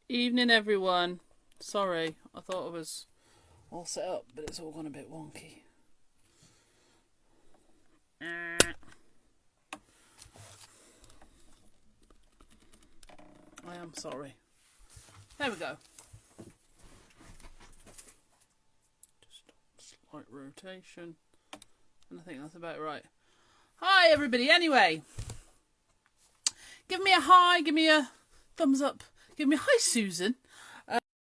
Evening, everyone. Sorry, I thought I was all set up, but it's all gone a bit wonky. I am sorry. There we go. Just slight rotation. And I think that's about right. Hi, everybody. Anyway, give me a hi, give me a thumbs up, give me a hi, Susan,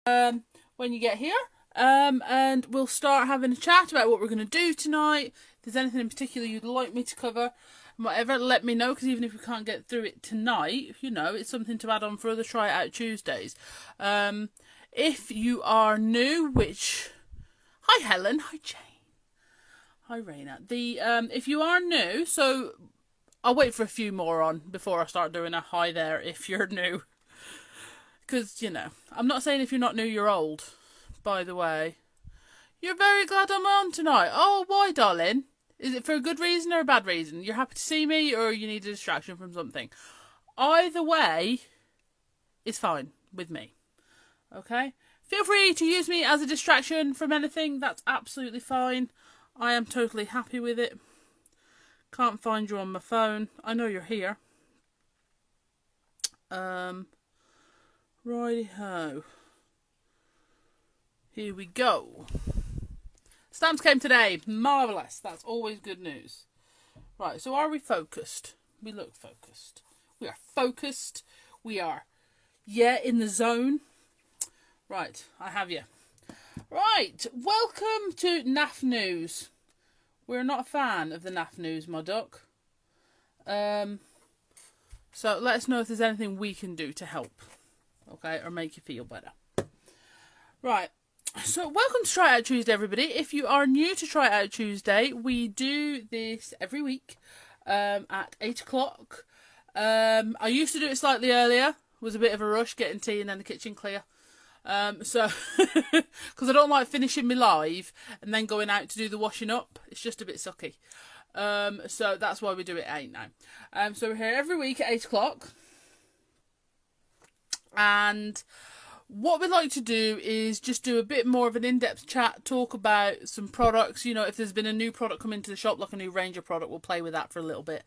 when you get here. And we'll start having a chat about what we're going to do tonight. If there's anything in particular you'd like me to cover, whatever, let me know, because even if we can't get through it tonight, you know, it's something to add on for other Try It Out Tuesdays. If you are new, which... Hi, Helen. Hi, Jane. Hi, Raina. If you are new, so I'll wait for a few more on before I start doing a hi there if you're new. Because, you know, I'm not saying if you're not new, you're old, by the way. You're very glad I'm on tonight. Oh, why, darling? Is it for a good reason or a bad reason? You're happy to see me or you need a distraction from something? Either way is fine with me. Okay? Feel free to use me as a distraction from anything. That's absolutely fine. I am totally happy with it. Can't find you on my phone. I know you're here. Righty-ho. Here we go. Stamps came today. Marvellous. That's always good news. Right, so are we focused? We look focused. We are focused. We are, in the zone. Right, I have you. Right, welcome to NAF News. We're not a fan of the NAF News, my duck. So let us know if there's anything we can do to help. Okay, or make you feel better. Right. So, welcome to Try It Out Tuesday, everybody. If you are new to Try It Out Tuesday, we do this every week at 8 o'clock. I used to do it slightly earlier. It was a bit of a rush getting tea and then the kitchen clear. Because I don't like finishing my live and then going out to do the washing up. It's just a bit sucky. So that's why we do it at 8 now. So we're here every week at 8 o'clock. And what we'd like to do is just do a bit more of an in-depth chat, talk about some products. You know, if there's been a new product come into the shop, like a new Ranger product, we'll play with that for a little bit,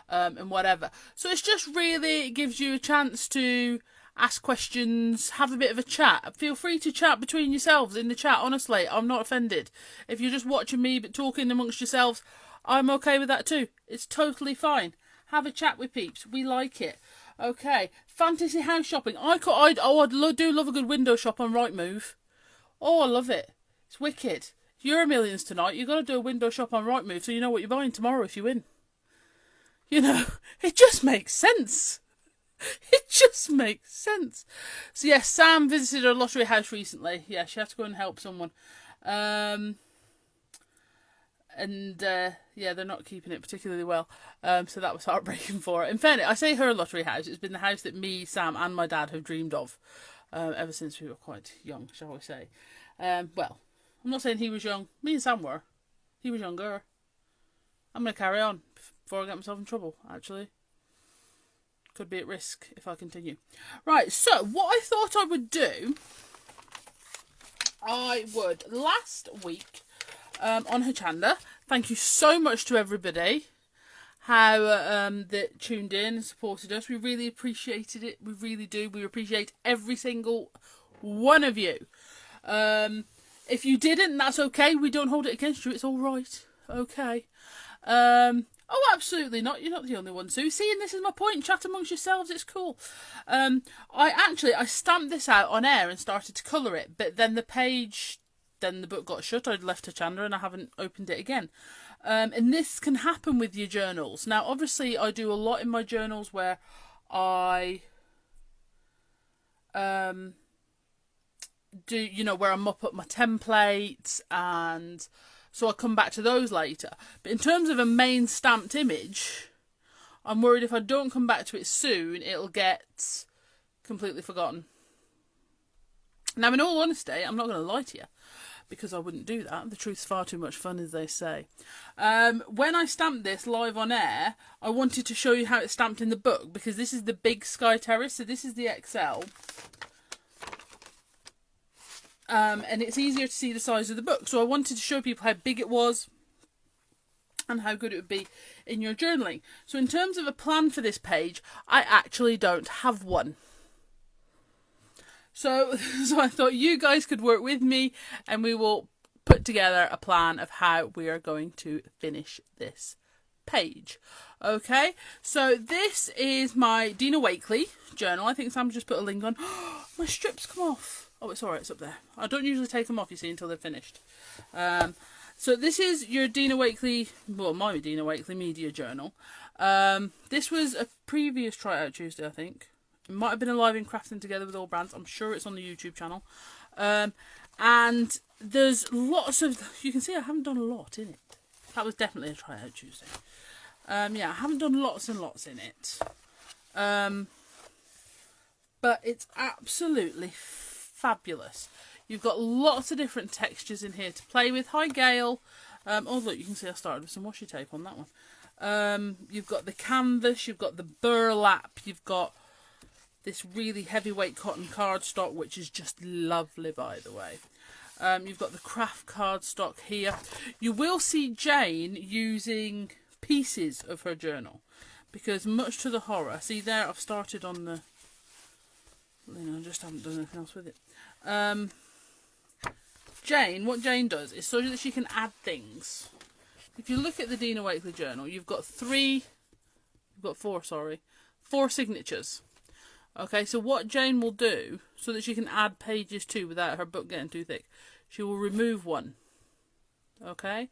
and whatever. So it's just really, it gives you a chance to ask questions, have a bit of a chat. Feel free to chat between yourselves in the chat, honestly. I'm not offended. If you're just watching me but talking amongst yourselves, I'm okay with that too. It's totally fine. Have a chat with peeps. We like it. Okay, fantasy house shopping. I do love a good window shop on Rightmove. Oh, I love it. It's wicked. If you're Millions tonight, you've got to do a window shop on Rightmove so you know what you're buying tomorrow if you win. You know, it just makes sense. It just makes sense. So yes, Sam visited a lottery house recently. Yeah, she had to go and help someone. They're not keeping it particularly well. So that was heartbreaking for her. In fairness, I say her lottery house. It's been the house that me, Sam, and my dad have dreamed of ever since we were quite young, shall we say. Well, I'm not saying he was young. Me and Sam were. He was younger. I'm going to carry on before I get myself in trouble, actually. Could be at risk if I continue. Right, so what I thought I would do, last week, on Hochanda, thank you so much to everybody that tuned in and supported us. We really appreciated it. We really do. We appreciate every single one of you. If you didn't, that's okay. We don't hold it against you. It's all right. Okay. Oh, absolutely not. You're not the only one, Sue. See, and this is my point. Chat amongst yourselves. It's cool. I stamped this out on air and started to colour it, but then the book got shut. I'd left Hochanda and I haven't opened it again. And this can happen with your journals. Now, obviously, I do a lot in my journals where I where I mop up my templates, and so I'll come back to those later. But in terms of a main stamped image, I'm worried if I don't come back to it soon, it'll get completely forgotten. Now, in all honesty, I'm not going to lie to you, because I wouldn't do that. The truth's far too much fun, as they say. When I stamped this live on air, I wanted to show you how it's stamped in the book, because this is the big Sky Terrace, so this is the XL. and it's easier to see the size of the book. So I wanted to show people how big it was and how good it would be in your journaling. So in terms of a plan for this page, I actually don't have one. So I thought you guys could work with me and we will put together a plan of how we are going to finish this page. Okay, so this is my Dina Wakley journal. I think Sam just put a link on. My strips come off. Oh, it's alright, it's up there. I don't usually take them off, you see, until they're finished. So this is your Dina Wakley, well, my Dina Wakley media journal. This was a previous Try It Out Tuesday, I think. It might have been a live in Crafting Together with All Brands. I'm sure it's on the YouTube channel. And there's lots of, you can see I haven't done a lot in it. That was definitely a Try It Out Tuesday. Yeah, I haven't done lots and lots in it. But it's absolutely fabulous. You've got lots of different textures in here to play with. Hi, Gail. Oh, look, you can see I started with some washi tape on that one. You've got the canvas, you've got the burlap, you've got this really heavyweight cotton cardstock, which is just lovely, by the way. You've got the craft cardstock here. You will see Jane using pieces of her journal, because much to the horror, see there, I've started on the, I just haven't done anything else with it. What Jane does is so that she can add things. If you look at the Dina Wakley journal, you've got four signatures. Okay, so what Jane will do, so that she can add pages to without her book getting too thick, she will remove one. Okay,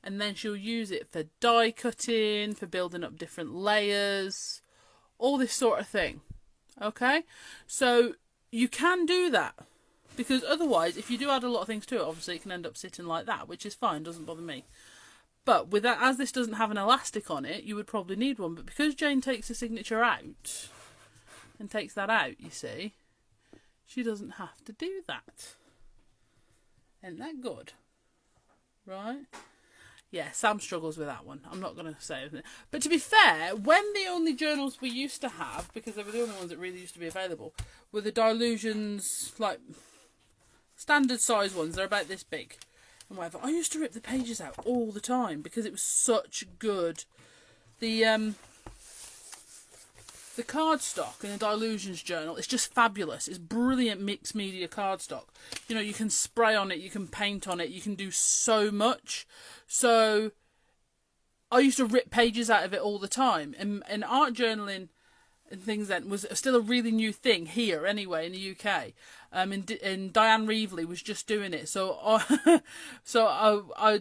and then she'll use it for die cutting, for building up different layers, all this sort of thing. Okay, so you can do that, because otherwise, if you do add a lot of things to it, obviously it can end up sitting like that, which is fine, doesn't bother me. But with that, as this doesn't have an elastic on it, you would probably need one. But because Jane takes the signature out and takes that out, you see, she doesn't have to do that. Isn't that good? Right? Yeah, Sam struggles with that one. I'm not going to say anything. But to be fair, when the only journals we used to have, because they were the only ones that really used to be available, were the Dilutions, like, standard size ones. They're about this big and whatever. I used to rip the pages out all the time because it was such good. The cardstock in the Dilutions journal is just fabulous. It's brilliant mixed media cardstock. You know, you can spray on it, you can paint on it, you can do so much. So I used to rip pages out of it all the time. And art journaling and things then was still a really new thing here anyway in the UK. And Diane Reevely was just doing it. So I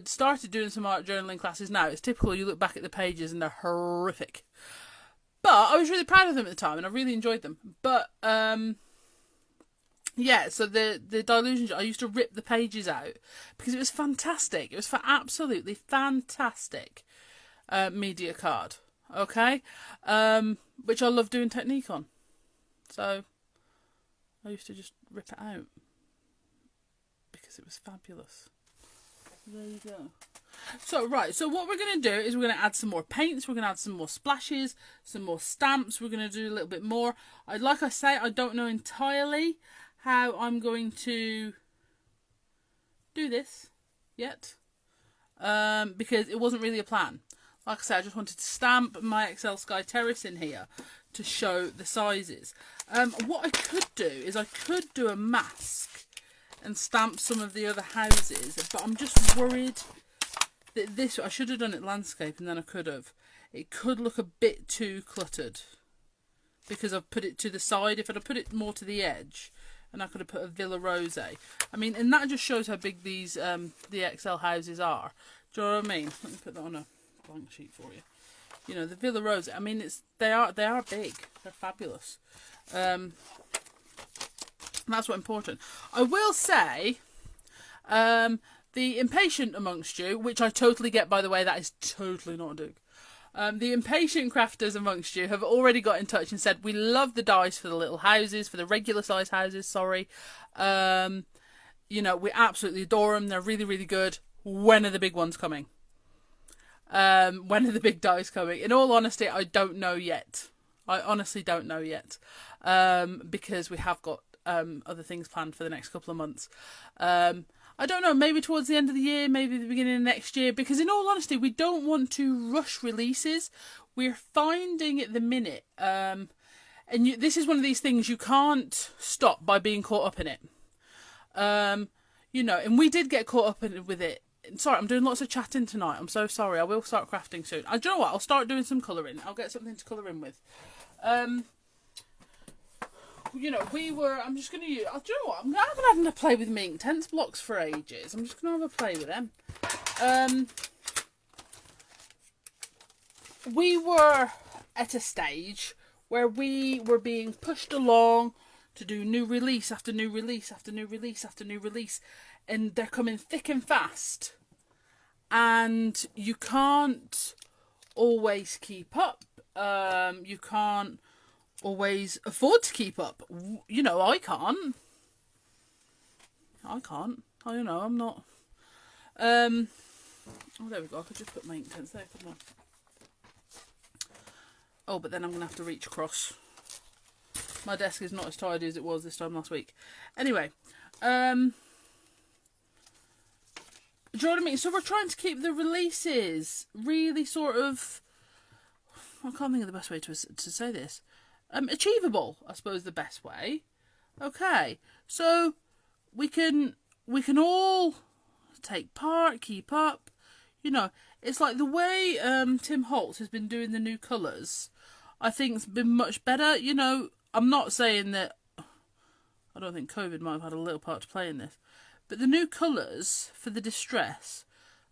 started doing some art journaling classes now. It's typical, you look back at the pages and they're horrific. But I was really proud of them at the time and I really enjoyed them. But yeah, so the Dilutions, I used to rip the pages out because it was fantastic. It was for absolutely fantastic media card. Okay? Which I love doing technique on. So I used to just rip it out because it was fabulous. There you go. So, right, so what we're going to do is we're going to add some more paints, we're going to add some more splashes, some more stamps, we're going to do a little bit more. Like I say, I don't know entirely how I'm going to do this yet, because it wasn't really a plan. Like I said, I just wanted to stamp my XL Sky Terrace in here to show the sizes. What I could do is I could do a mask and stamp some of the other houses, but I'm just worried that this, I should have done it landscape and then I could have. It could look a bit too cluttered because I've put it to the side. If I'd have put it more to the edge, and I could have put a Villa Rose. I mean, and that just shows how big these the XL houses are. Do you know what I mean? Let me put that on a blank sheet for you. You know, the Villa Rose, I mean, they are big. They're fabulous. That's what's important. I will say, the impatient amongst you, which I totally get, by the way, that is totally not a dig. The impatient crafters amongst you have already got in touch and said, we love the dice for the little houses, for the regular size houses, sorry. You know, we absolutely adore them. They're really, really good. When are the big ones coming? When are the big dice coming? In all honesty, I don't know yet. I honestly don't know yet. Because we have got other things planned for the next couple of months. I don't know, maybe towards the end of the year, maybe the beginning of next year, because in all honesty, we don't want to rush releases. We're finding at the minute, and this is one of these things you can't stop by being caught up in it. You know, and we did get caught up with it. Sorry, I'm doing lots of chatting tonight. I'm so sorry. I will start crafting soon. Do you know what? I'll start doing some colouring. I'll get something to colour in with. You know, I'm just going to use, do you know what? I haven't had a play with my Inktense blocks for ages. I'm just going to have a play with them. We were at a stage where we were being pushed along to do new release after new release after new release after new release. And they're coming thick and fast. And you can't always keep up. You can't always afford to keep up. You know, I can't. You know, I'm not. Oh, there we go. I could just put my Inktense there, couldn't I? Oh, but then I'm going to have to reach across. My desk is not as tidy as it was this time last week. Anyway, do you know what I mean? So we're trying to keep the releases really sort of, I can't think of the best way to say this. Achievable, I suppose, the best way. Okay, so we can all take part, keep up. You know, it's like the way Tim Holtz has been doing the new colours. I think it's been much better. You know, I'm not saying that. I don't think COVID might have had a little part to play in this, but the new colours for the distress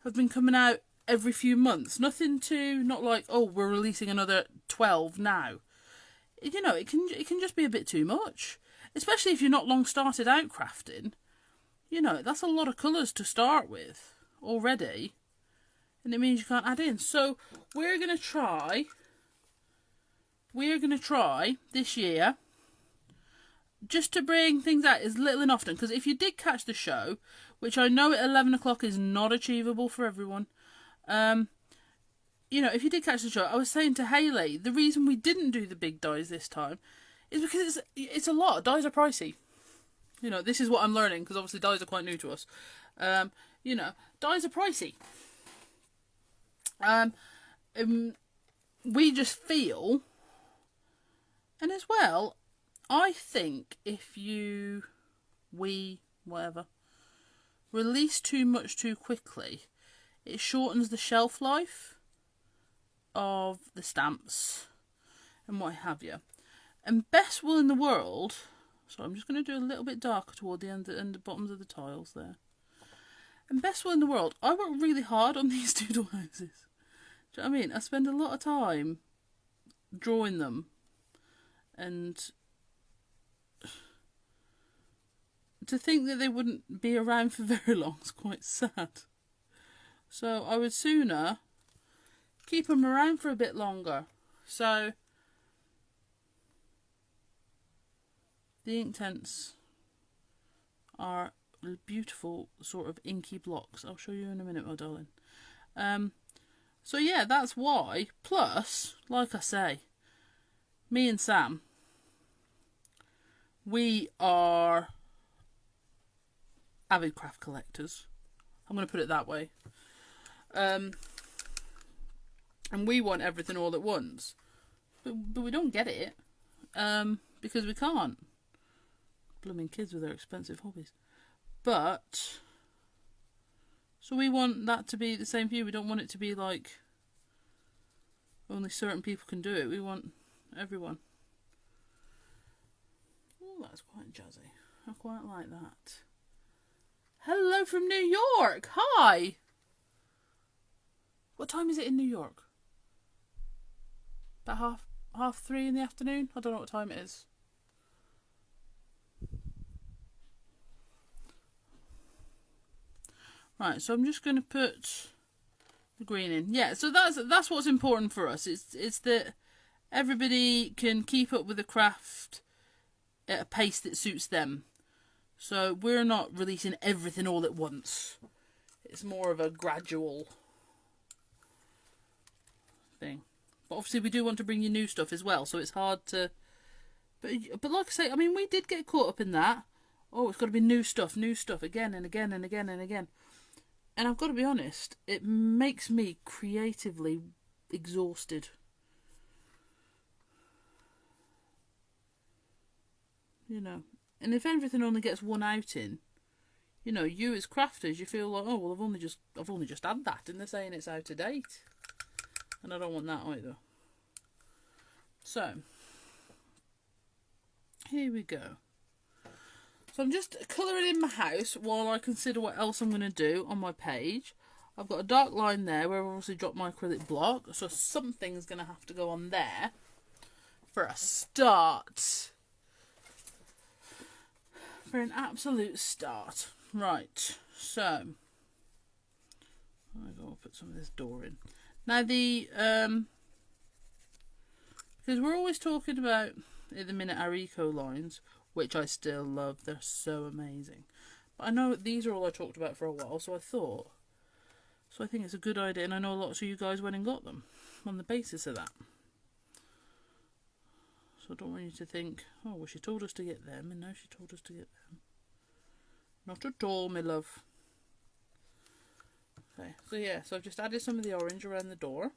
have been coming out every few months. Not like, oh, we're releasing another 12 now. You know, it can just be a bit too much, especially if you're not long started out crafting. You know, that's a lot of colours to start with already, and it means you can't add in. So we're gonna try this year just to bring things out as little and often. Because if you did catch the show, which I know at 11 o'clock is not achievable for everyone, you know, if you did catch the show, I was saying to Hayley, the reason we didn't do the big dies this time is because it's a lot. Dies are pricey. You know, this is what I'm learning, because obviously dies are quite new to us. You know, dies are pricey. We just feel, and as well, I think if whatever, release too much too quickly, it shortens the shelf life of the stamps and what have you. And best will in the world, so I'm just going to do a little bit darker toward the end and the bottoms of the tiles there. And best will in the world, I work really hard on these doodle houses. Do you know what I mean? I spend a lot of time drawing them, and to think that they wouldn't be around for very long is quite sad. So I would sooner keep them around for a bit longer. So the Inktense are beautiful sort of inky blocks. I'll show you in a minute, my darling. So yeah, that's why. Plus, like I say, me and Sam, we are avid craft collectors. I'm going to put it that way. And we want everything all at once. But we don't get it. Because we can't. Blooming kids with their expensive hobbies. But so we want that to be the same for you. We don't want it to be like only certain people can do it. We want everyone. Oh, that's quite jazzy. I quite like that. Hello from New York. Hi. What time is it in New York? About half 3 in the afternoon? I don't know what time it is. Right, so I'm just going to put the green in. Yeah, so that's what's important for us. It's that everybody can keep up with the craft at a pace that suits them. So we're not releasing everything all at once. It's more of a gradual thing. But obviously we do want to bring you new stuff as well, so it's hard to But like I say, I mean, we did get caught up in that. Oh, it's got to be new stuff again and again and again and again. And I've got to be honest, it makes me creatively exhausted. You know, and if everything only gets one outing, you know, you as crafters, you feel like, oh well, I've only just had that, and they're saying it's out of date, and I don't want that either. So here we go. So I'm just colouring in my house while I consider what else I'm going to do on my page. I've got a dark line there where I've obviously dropped my acrylic block, so something's going to have to go on there for a start. For an absolute start. Right, so I'm going to put some of this door in. Now because we're always talking about, at the minute, our eco lines, which I still love. They're so amazing. But I know these are all I talked about for a while, so I think it's a good idea, and I know lots of you guys went and got them on the basis of that. So I don't want you to think, oh, well, she told us to get them, and now she told us to get them. Not at all, my love. Okay, so yeah, so I've just added some of the orange around the door.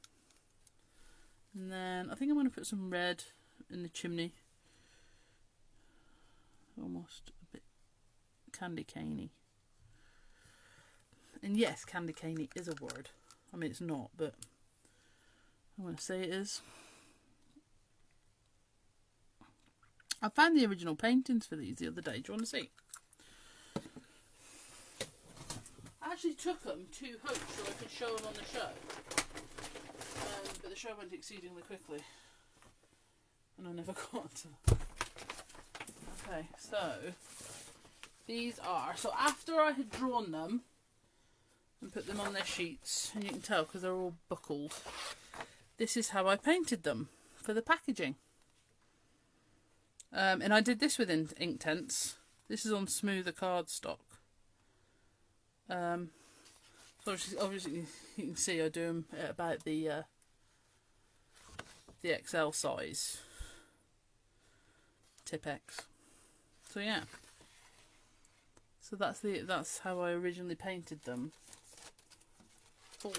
And then I think I'm going to put some red in the chimney. Almost a bit candy caney. And yes, candy caney is a word. I mean, it's not, but I'm going to say it is. I found the original paintings for these the other day. Do you want to see? I actually took them to Hope so I could show them on the show. But the show went exceedingly quickly. And I never got to. Okay, so these are, so after I had drawn them and put them on their sheets, and you can tell because they're all buckled, this is how I painted them for the packaging. And I did this with Inktense. This is on smoother cardstock. So obviously you can see I do them at about the XL size, tip X. So yeah, so that's how I originally painted them for.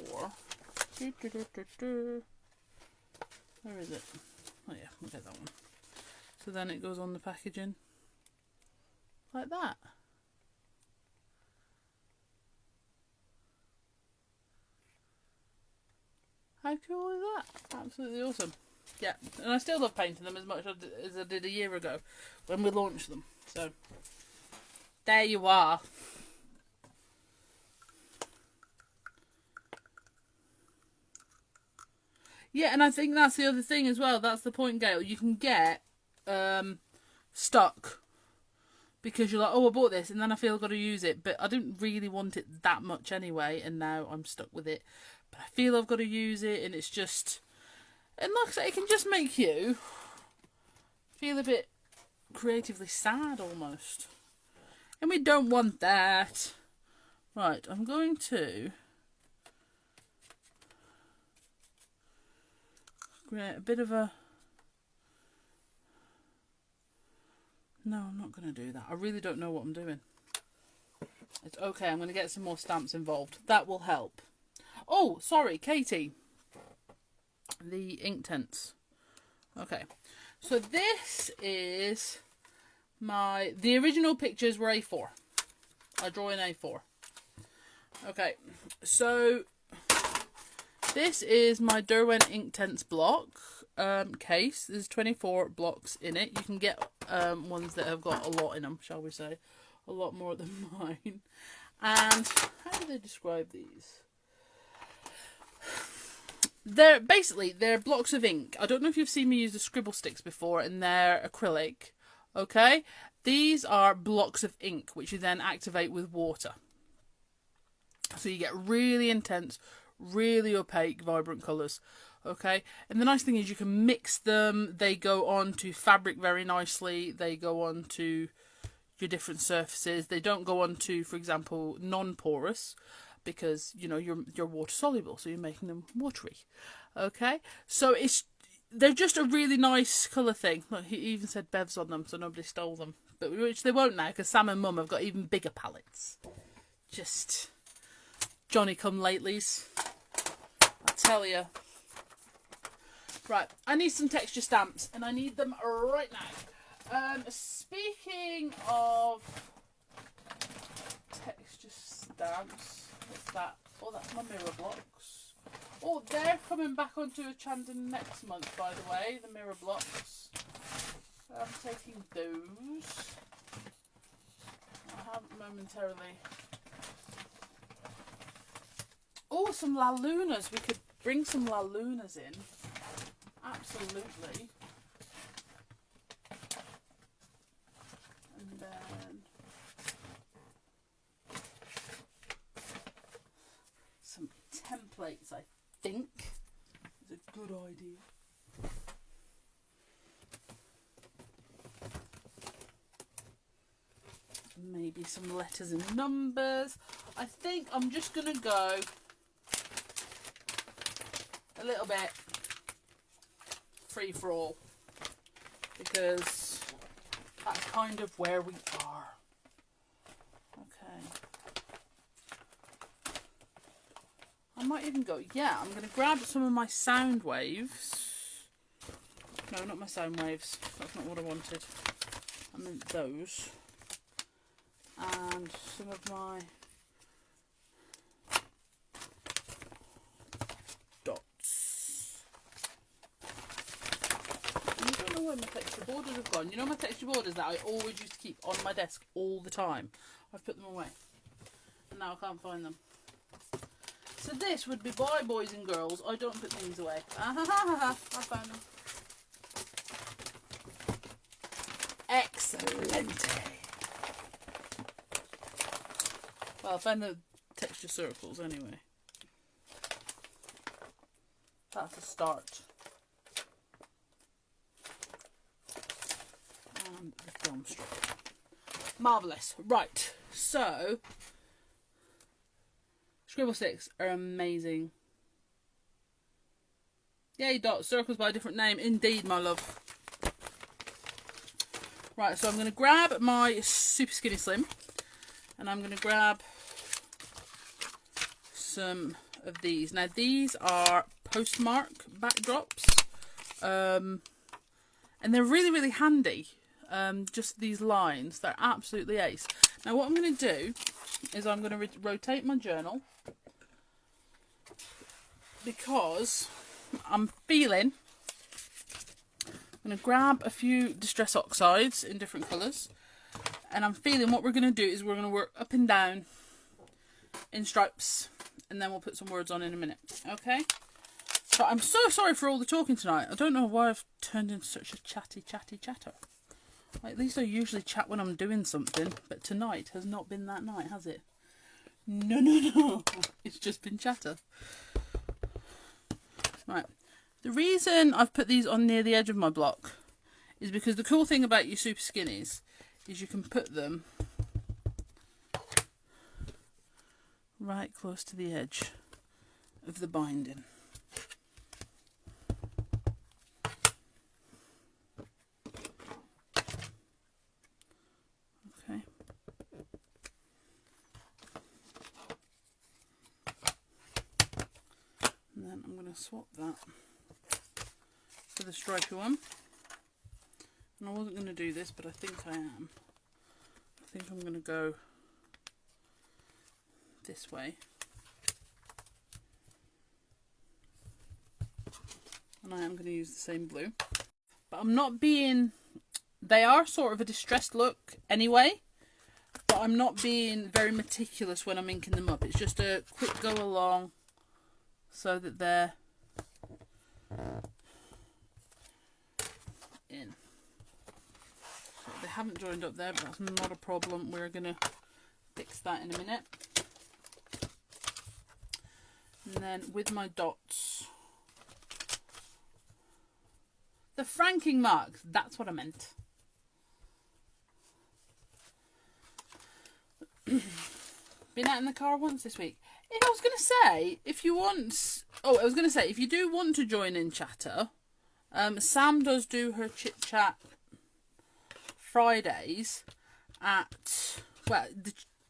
Where is it? Oh yeah, we'll get that one. So then it goes on the packaging like that. How cool is that? Absolutely awesome. Yeah, and I still love painting them as much as I did a year ago when we launched them. So, there you are. Yeah, and I think that's the other thing as well. That's the point, Gail. You can get stuck because you're like, oh, I bought this and then I feel I've got to use it, but I didn't really want it that much anyway, and now I'm stuck with it. But I feel I've got to use it, and it's just... And like I say, it can just make you feel a bit creatively sad almost. And we don't want that. Right, I'm going to create a bit of a... No, I'm not going to do that. I really don't know what I'm doing. It's okay, I'm going to get some more stamps involved. That will help. Oh, sorry, Katie. The Inktense. Okay, so this is the original pictures were A4. I draw in A4. Okay, so this is my Derwent Inktense block case. There's 24 blocks in it. You can get ones that have got a lot in them, shall we say. A lot more than mine. And how do they describe these? They're blocks of ink. I don't know if you've seen me use the scribble sticks before, and they're acrylic. Okay? These are blocks of ink, which you then activate with water. So you get really intense, really opaque, vibrant colours. Okay? And the nice thing is you can mix them. They go on to fabric very nicely. They go on to your different surfaces. They don't go on to, for example, non-porous, because, you know, you're water soluble, so you're making them watery. Okay? So they're just a really nice colour thing. Look, he even said Bevs on them, so nobody stole them. But which they won't now, because Sam and Mum have got even bigger palettes. Just Johnny come latelys, I tell you. Right, I need some texture stamps, and I need them right now. Speaking of texture stamps, what's that? Oh, that's my mirror blocks. Oh, they're coming back onto a Chandon next month, by the way, the mirror blocks. I'm taking those. I haven't momentarily. Oh, some La Lunas. We could bring some La Lunas in. Absolutely. And then some templates, I think, is a good idea. Maybe some letters and numbers. I think I'm just going to go a little bit free for all, because that's kind of where we are. Okay. I might even go, yeah, I'm going to grab some of my sound waves. No, not my sound waves. That's not what I wanted. I meant those. And some of my dots. And I don't know where my texture borders have gone. You know my texture borders that I always used to keep on my desk all the time? I've put them away. And now I can't find them. So this would be by boys and girls. I don't put things away. I found them. Excellent. Well, I found the texture circles anyway. That's a start. And the film strip. Marvellous. Right, so scribble sticks are amazing. Yay, dots, circles by a different name. Indeed, my love. Right, so I'm going to grab my Super Skinny Slim. And I'm going to grab some of these. Now these are postmark backdrops, and they're really, really handy. Just these lines, they're absolutely ace. Now what I'm going to do is I'm going to rotate my journal, because I'm feeling, I'm going to grab a few Distress Oxides in different colours. And I'm feeling what we're going to do is we're going to work up and down in stripes, and then we'll put some words on in a minute. Okay? So I'm so sorry for all the talking tonight. I don't know why I've turned into such a chatty chatter. At least I usually chat when I'm doing something, but tonight has not been that night, has it? No. It's just been chatter. Right. The reason I've put these on near the edge of my block is because the cool thing about your Super Skinnies is you can put them right close to the edge of the binding. Okay. And then I'm going to swap that for the stripy one. And I wasn't going to do this, but I think I am. I think I'm going to go this way. And I am going to use the same blue. But I'm not being... They are sort of a distressed look anyway. But I'm not being very meticulous when I'm inking them up. It's just a quick go along so that they're in. They haven't joined up there, but that's not a problem. We're going to fix that in a minute. And then with my dots, the franking marks, that's what I meant. Been out in the car once this week. I was going to say, if you want... Oh, I was going to say, if you do want to join in chatter, Sam does do her chit chat Fridays at, well,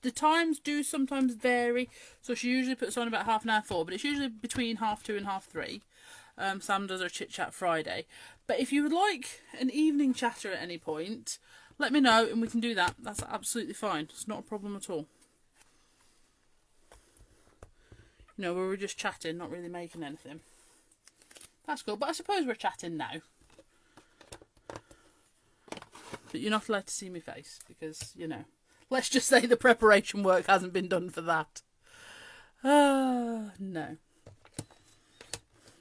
the times do sometimes vary. So she usually puts on about half an hour 4, but it's usually between 2:30 and 3:30. Sam does her chit chat Friday. But if you would like an evening chatter at any point, let me know and we can do that. That's absolutely fine. It's not a problem at all. You know, where we're just chatting, not really making anything. That's cool. But I suppose we're chatting now. But you're not allowed to see my face because, you know, let's just say the preparation work hasn't been done for that. No.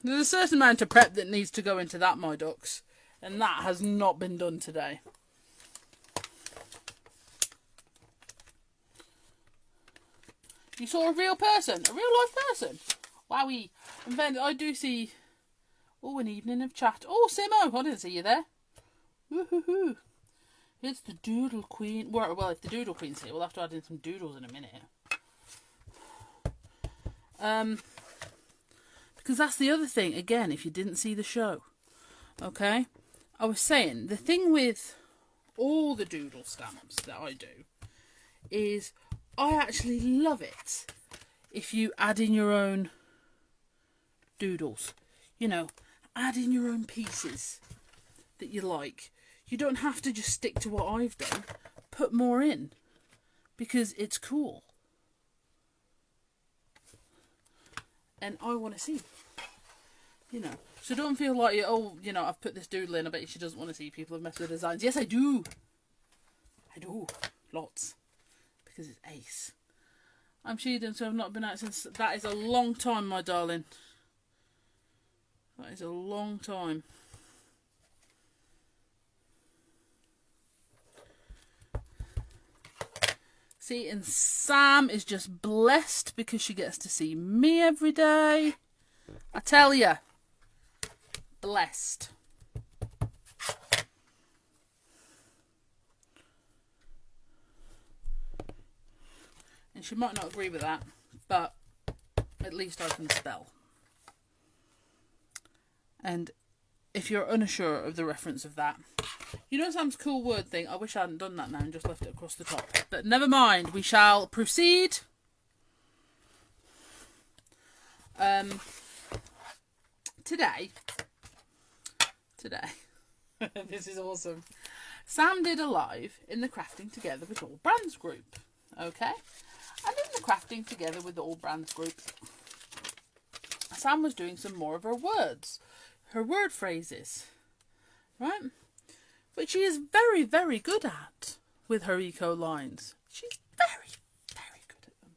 There's a certain amount of prep that needs to go into that, my ducks. And that has not been done today. You saw a real person, a real life person. Wowie. And then I do see, an evening of chat. Oh, Simo, I didn't see you there. Woohoo. It's the Doodle Queen. Well, if the Doodle Queen's here, we'll have to add in some doodles in a minute. Because that's the other thing, again, if you didn't see the show. Okay? I was saying, the thing with all the doodle stamps that I do is I actually love it if you add in your own doodles. You know, add in your own pieces that you like. You don't have to just stick to what I've done. Put more in. Because it's cool. And I want to see. You know. So don't feel like, I've put this doodle in. I bet you she doesn't want to see people have messed with designs. Yes, I do. I do. Lots. Because it's ace. I'm cheating, so I've not been out since... That is a long time, my darling. That is a long time. See, and Sam is just blessed because she gets to see me every day. I tell you. Blessed. And she might not agree with that, but at least I can spell. And if you're unsure of the reference of that, you know Sam's cool word thing? I wish I hadn't done that now and just left it across the top. But never mind, we shall proceed. Today, this is awesome. Sam did a live in the Crafting Together with All Brands group. Okay? And in the Crafting Together with All Brands group, Sam was doing some more of her words. Her word phrases. Right? Which she is very, very good at with her eco lines. She's very, very good at them.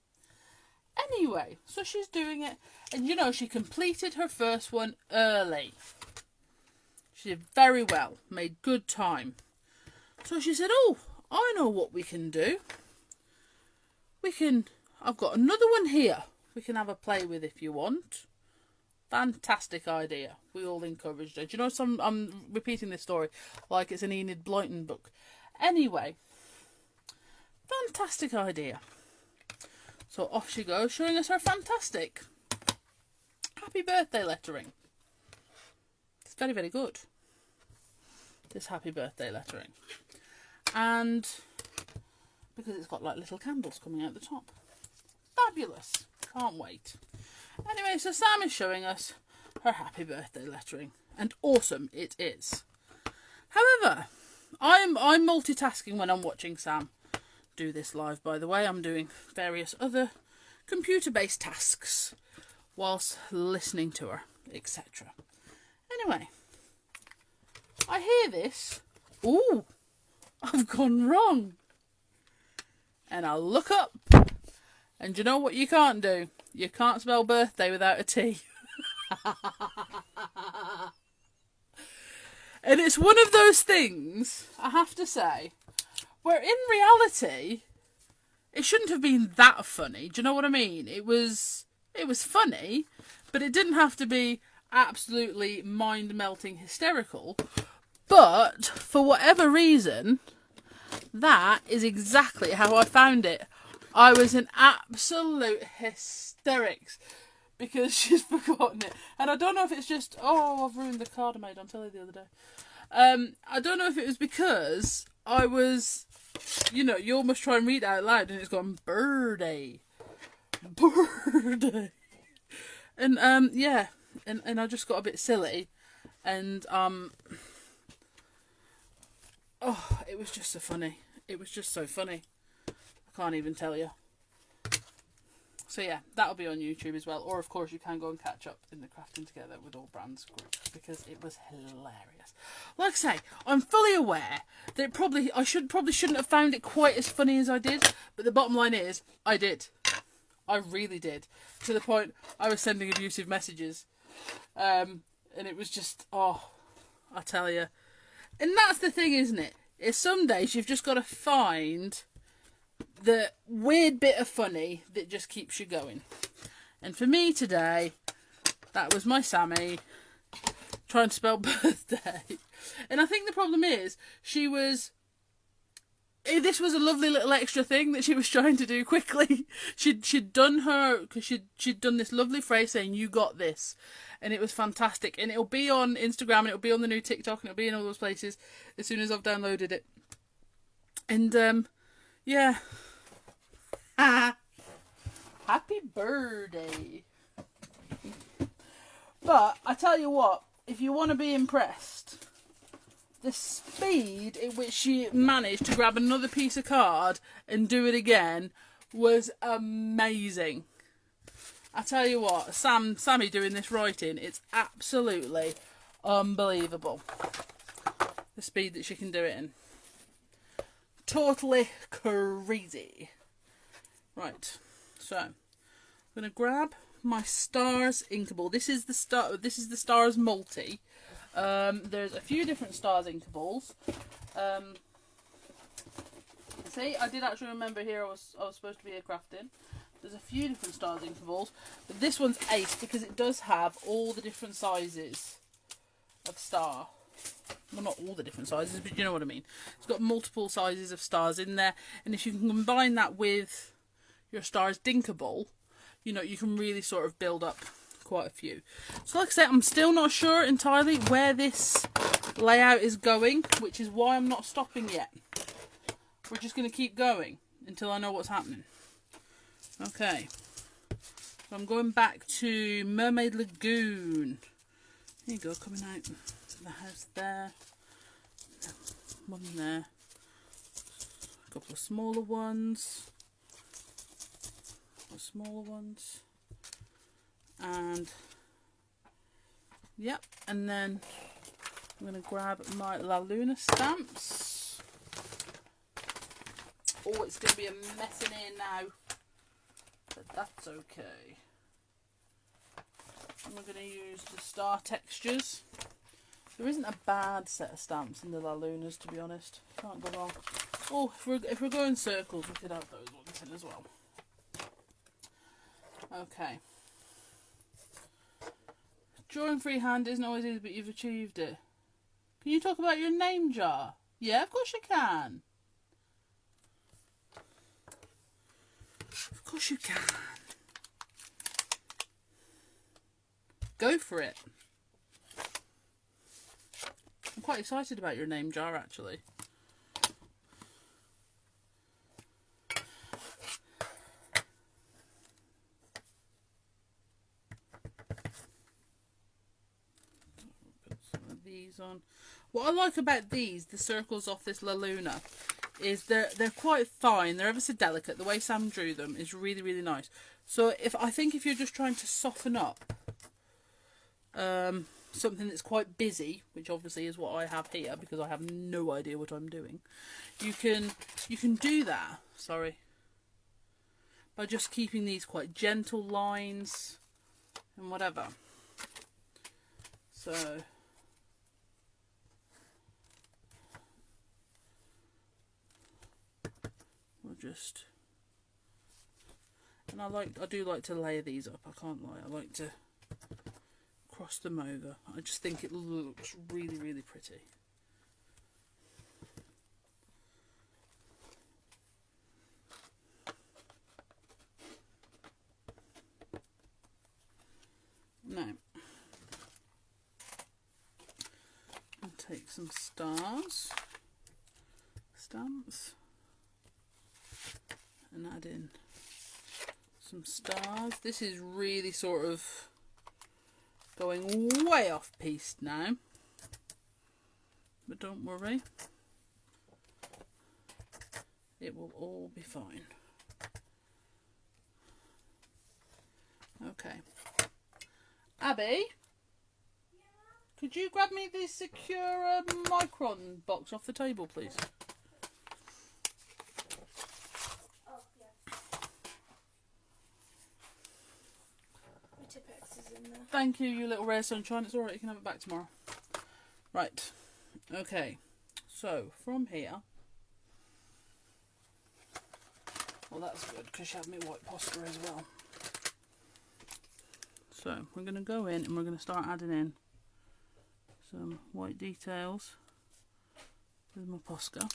Anyway, so she's doing it. And she completed her first one early. She did very well. Made good time. So she said, I know what we can do. I've got another one here. We can have a play with if you want. Fantastic idea. We all encouraged her. Do you know, I'm repeating this story like it's an Enid Blyton book. Anyway, fantastic idea. So off she goes, showing us her fantastic happy birthday lettering. It's very, very good. This happy birthday lettering. And because it's got like little candles coming out the top. Fabulous. Can't wait. Anyway, so Sam is showing us her happy birthday lettering. And awesome it is. However, I'm multitasking when I'm watching Sam do this live, by the way. I'm doing various other computer-based tasks whilst listening to her, etc. Anyway, I hear this. Ooh, I've gone wrong. And I look up. And you know what you can't do? You can't spell birthday without a T. And it's one of those things, I have to say, where in reality, it shouldn't have been that funny. Do you know what I mean? It was funny, but it didn't have to be absolutely mind-melting hysterical. But, for whatever reason, that is exactly how I found it. I was in absolute hysterics because she's forgotten it. And I don't know if it's just, oh, I've ruined the card I made on telly the other day. I don't know if it was because I was, you know, you almost try and read it out loud and it's gone birdie. Birdie. And, yeah. And I just got a bit silly. And, oh, it was just so funny. It was just so funny. I can't even tell you. So yeah, that'll be on YouTube as well. Or of course you can go and catch up in the Crafting Together with All Brands group, because it was hilarious. Like I say, I'm fully aware that I shouldn't have found it quite as funny as I did, but the bottom line is, I did. I really did. To the point I was sending abusive messages. And it was just, oh, I tell you. And that's the thing, isn't it? Is some days you've just got to find the weird bit of funny that just keeps you going. And for me today, that was my Sammy trying to spell birthday. And I think the problem is, this was a lovely little extra thing that she was trying to do quickly. She'd done because she'd done this lovely phrase saying, "You got this," and it was fantastic. And it'll be on Instagram, and it'll be on the new TikTok, and it'll be in all those places as soon as I've downloaded it. And yeah. Happy birthday. But I tell you what, if you want to be impressed, the speed at which she managed to grab another piece of card and do it again was amazing. I tell you what, Sammy doing this writing, it's absolutely unbelievable. The speed that she can do it in. Totally crazy. Right, so I'm gonna grab my Stars Inkable. This is the Stars Multi. There's a few different Stars Inkables. See, I did actually remember here I was supposed to be a crafting. There's a few different Stars Inkables, but this one's ace because it does have all the different sizes of star. Well, not all the different sizes, but you know what I mean. It's got multiple sizes of stars in there, and if you can combine that with your Stars Dinkable, you know, you can really sort of build up quite a few. So like I said, I'm still not sure entirely where this layout is going, which is why I'm not stopping yet. We're just going to keep going until I know what's happening. Okay, so I'm going back to Mermaid Lagoon. There you go, coming out the house there, one there, a couple of smaller ones, and yep, and then I'm going to grab my La Luna stamps. Oh, it's going to be a mess in here now, but that's okay. And we're going to use the star textures. There isn't a bad set of stamps in the La Lunas, to be honest. Can't go wrong. Oh, if we're going circles, we could have those ones in as well. Okay. Drawing freehand isn't always easy, but you've achieved it. Can you talk about your name jar? Yeah, of course you can. Of course you can. Go for it. I'm quite excited about your name jar, actually. Put some of these on. What I like about these, the circles off this La Luna, is they're quite fine. They're ever so delicate. The way Sam drew them is really, really nice. So I think if you're just trying to soften up something that's quite busy, which obviously is what I have here because I have no idea what I'm doing, you can do that, sorry, by just keeping these quite gentle lines and whatever. So we'll just, and I do like to layer these up, I can't lie. I like to cross them over. I just think it looks really, really pretty. some stars, stamps, and add in some stars. This is really sort of going way off piste now, but don't worry, it will all be fine. Okay, Abby, could you grab me the Secura Micron box off the table, please? Oh, yeah. My Tipex is in there. Thank you, you little rare sunshine. It's alright, you can have it back tomorrow. Right, okay, so from here, well, that's good because she had me white poster as well. So we're going to go in and we're going to start adding in some white details with my Posca.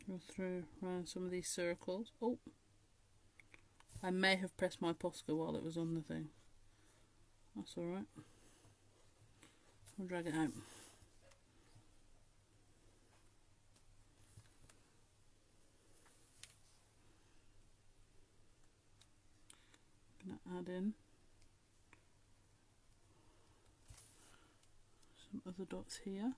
Go through around some of these circles. Oh, I may have pressed my Posca while it was on the thing. That's alright. I'll drag it out. I'm going to add in some other dots here.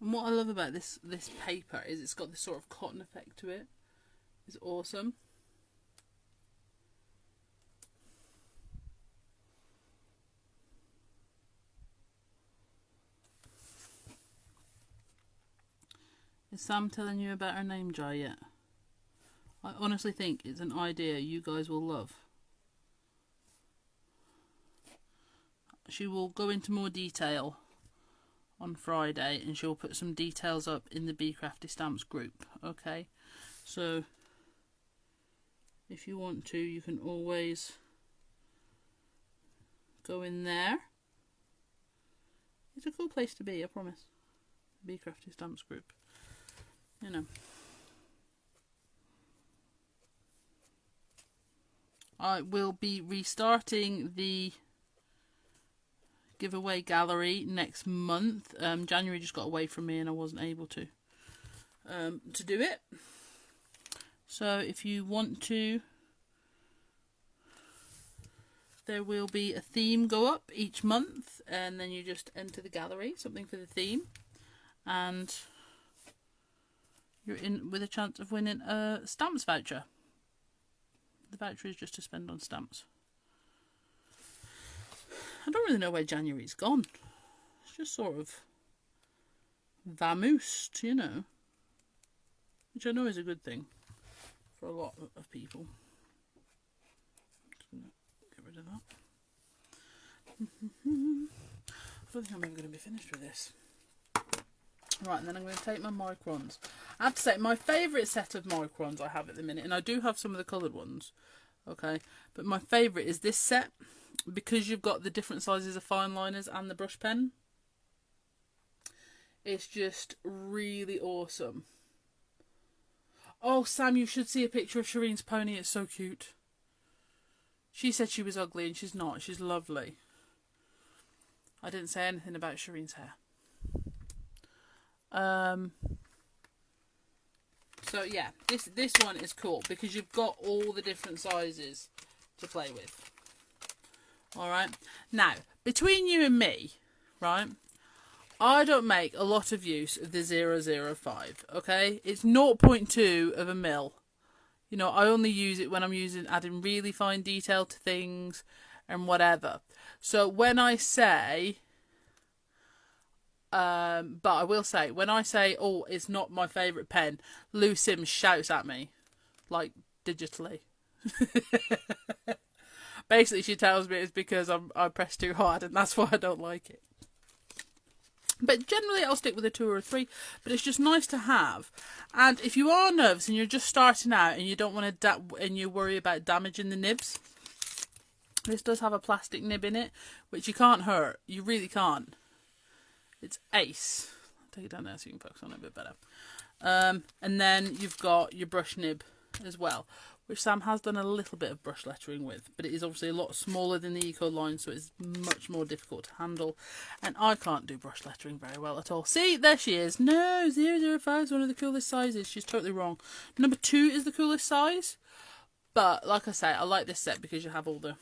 And what I love about this paper is it's got this sort of cotton effect to it. It's awesome. Is Sam telling you about her name jar yet? I honestly think it's an idea you guys will love. She will go into more detail on Friday and she'll put some details up in the Be Crafty Stamps group. Okay, so if you want to, you can always go in there. It's a cool place to be, I promise. Be Crafty Stamps group, you know. I will be restarting the giveaway gallery next month. January just got away from me and I wasn't able to do it. So if you want to, there will be a theme go up each month and then you just enter the gallery, something for the theme, and you're in with a chance of winning a stamps voucher. The voucher is just to spend on stamps. I don't really know where January's gone. It's just sort of vamoosed, you know. Which I know is a good thing for a lot of people. I'm just going to get rid of that. I don't think I'm ever going to be finished with this. Right, and then I'm going to take my microns. I have to say, my favourite set of microns I have at the minute, and I do have some of the coloured ones, okay, but my favourite is this set, because you've got the different sizes of fine liners and the brush pen. It's just really awesome. Oh, Sam, you should see a picture of Shireen's pony. It's so cute. She said she was ugly and she's not. She's lovely. I didn't say anything about Shireen's hair. So yeah, this one is cool because you've got all the different sizes to play with. Alright, now, between you and me, right, I don't make a lot of use of the 005, okay? It's 0.2 of a mil. You know, I only use it when I'm adding really fine detail to things and whatever. So when I say, but I will say, when I say, oh, it's not my favourite pen, Lou Sims shouts at me, like, digitally. Basically, she tells me it's because I press too hard and that's why I don't like it. But generally I'll stick with a 2 or a 3, but it's just nice to have. And if you are nervous and you're just starting out and you don't want to and you worry about damaging the nibs, this does have a plastic nib in it, which you can't hurt. You really can't. It's ace. I'll take it down there so you can focus on it a bit better. And then you've got your brush nib as well, which Sam has done a little bit of brush lettering with, but it is obviously a lot smaller than the Eco line, so it's much more difficult to handle. And I can't do brush lettering very well at all. See, there she is. No, 005 is one of the coolest sizes. She's totally wrong. Number 2 is the coolest size, but like I say, I like this set because you have all the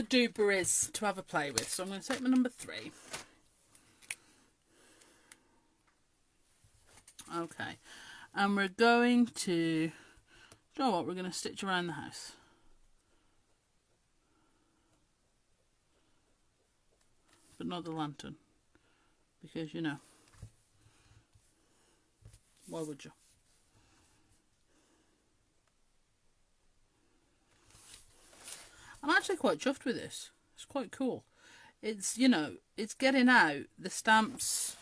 duperies to have a play with. So I'm going to take my number 3. Okay, and we're going to, you know what, we're going to stitch around the house. But not the lantern, because, you know, why would you? I'm actually quite chuffed with this. It's quite cool. It's, you know, it's getting out the stamps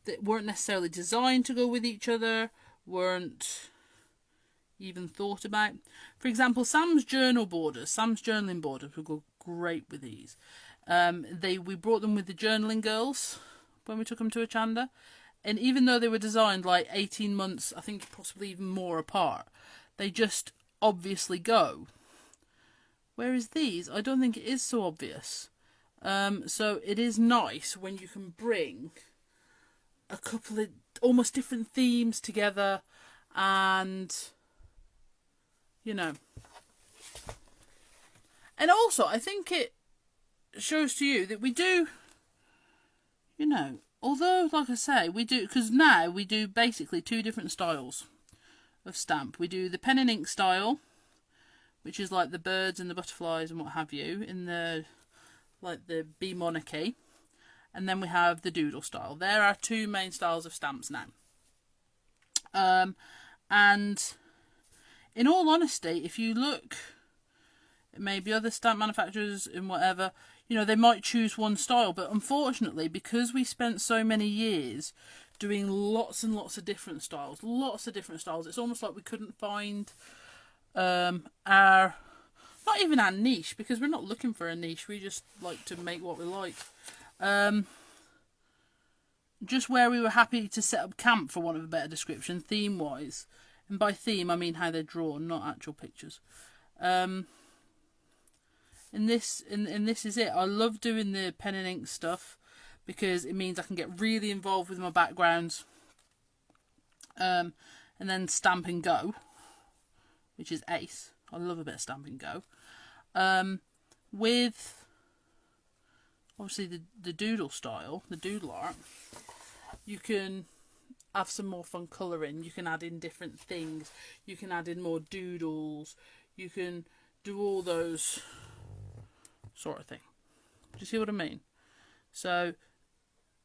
that weren't necessarily designed to go with each other, weren't even thought about. For example, Sam's journaling borders would go great with these. We brought them with the journaling girls when we took them to Achanda, and even though they were designed like 18 months, I think possibly even more apart, they just obviously go. Whereas these, I don't think it is so obvious. So it is nice when you can bring a couple of almost different themes together, and, you know. And also, I think it shows to you that we do, you know, although, like I say, we do, because now we do basically 2 different styles of stamp. We do the pen and ink style, which is like the birds and the butterflies and what have you, in the, like the bee monarchy. And then we have the doodle style. There are 2 main styles of stamps now. And in all honesty, if you look at maybe other stamp manufacturers and whatever, you know, they might choose one style. But unfortunately, because we spent so many years doing lots and lots of different styles, it's almost like we couldn't find not even our niche, because we're not looking for a niche. We just like to make what we like. Just where we were happy to set up camp, for want of a better description, theme wise, and by theme I mean how they're drawn, not actual pictures. And this is it. I love doing the pen and ink stuff because it means I can get really involved with my backgrounds, and then stamp and go, which is ace. I love a bit of stamp and go. With obviously the doodle style, the doodle art, you can have some more fun colouring. You can add in different things. You can add in more doodles. You can do all those sort of thing. Do you see what I mean? So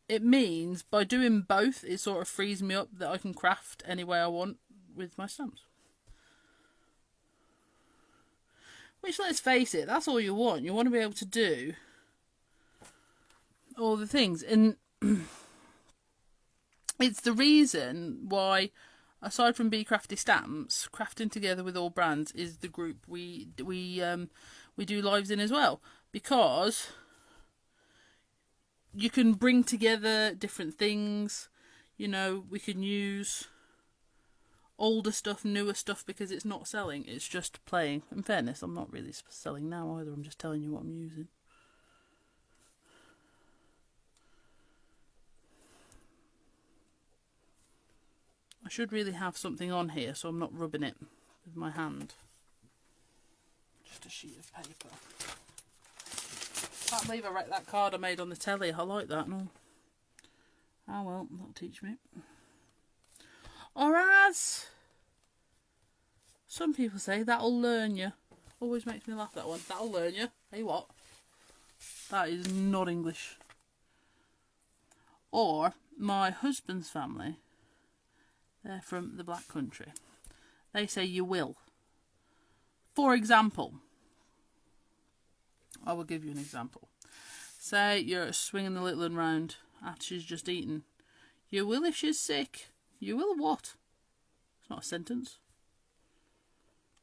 it means by doing both, it sort of frees me up that I can craft any way I want with my stamps. Which, let's face it, that's all you want. You want to be able to do all the things. And it's the reason why, aside from Be Crafty Stamps, Crafting Together with All Brands is the group we do lives in as well. Because you can bring together different things. You know, we can use older stuff, newer stuff, because it's not selling, it's just playing. In fairness, I'm not really selling now either, I'm just telling you what I'm using. I should really have something on here so I'm not rubbing it with my hand. Just a sheet of paper. Can't believe I wrecked that card I made on the telly. I like that. No. Oh well, that'll teach me. Or as some people say, that'll learn you. Always makes me laugh, that one. That'll learn you. Hey, what? That is not English. Or my husband's family, they're from the Black Country. They say you will. For example, I will give you an example. Say you're swinging the little one round after she's just eaten. You will if she's sick. You will what? It's not a sentence.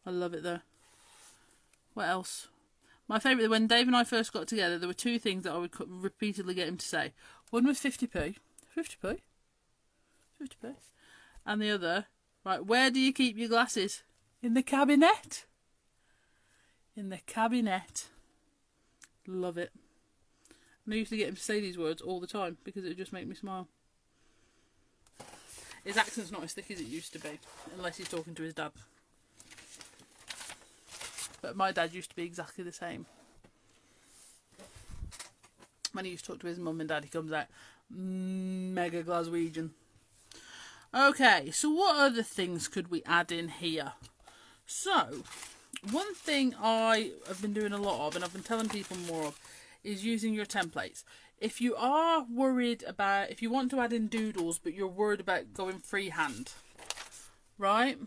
I love it though. What else? My favourite, when Dave and I first got together, there were two things that I would repeatedly get him to say. One was 50p. 50p? 50p. And the other, right, where do you keep your glasses? In the cabinet. In the cabinet. Love it. And I used to get him to say these words all the time because it would just make me smile. His accent's not as thick as it used to be, unless he's talking to his dad. But my dad used to be exactly the same. When he used to talk to his mum and dad, he comes out mega Glaswegian. Okay, so what other things could we add in here? So, one thing I have been doing a lot of, and I've been telling people more of, is using your templates. If you are worried about, if you want to add in doodles, but you're worried about going freehand, right?